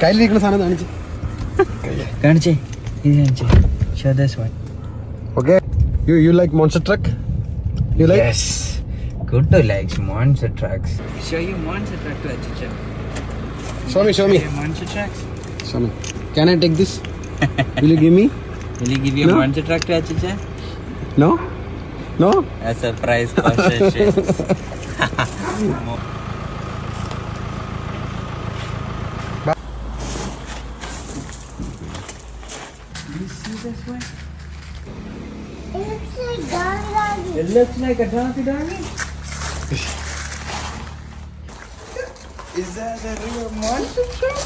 കയ്യിലിരിക്കുന്ന സാധനം കാണിച്ചേ. Show this one. Okay. You like monster truck? You like? Yes. Good likes monster trucks. Show you monster truck to Achicha. Show me. Monster trucks. Show me. Can I take this? Will you give me? Will you give you No. a monster truck to Achicha? No? No? A surprise possession. You see this one? It looks like a doggy. Is that a real monster truck?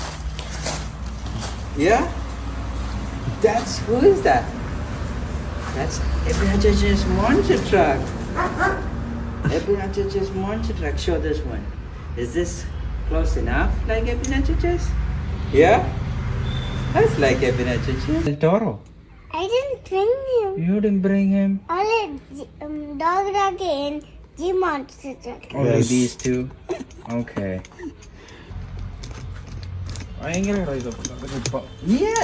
Yeah? Who is that? That's Epine's monster truck. Epine's monster truck. Show this one. Is this close enough like Epine's? Yeah? That's like Epine's. El Toro. I didn't bring him. You didn't bring him? Only dog and G-monster truck. Only Yes. these two? Okay. Yeah,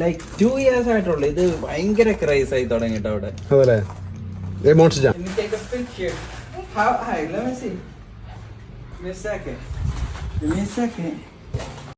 like 2 years ആയിട്ടുള്ളൂ ഇത് ഭയങ്കര ക്രൈസ് ആയി തുടങ്ങിയിട്ട് അവിടെ. അതല്ലേ? Monster jam. Let me take a picture. Hi, let me see. Give me a second.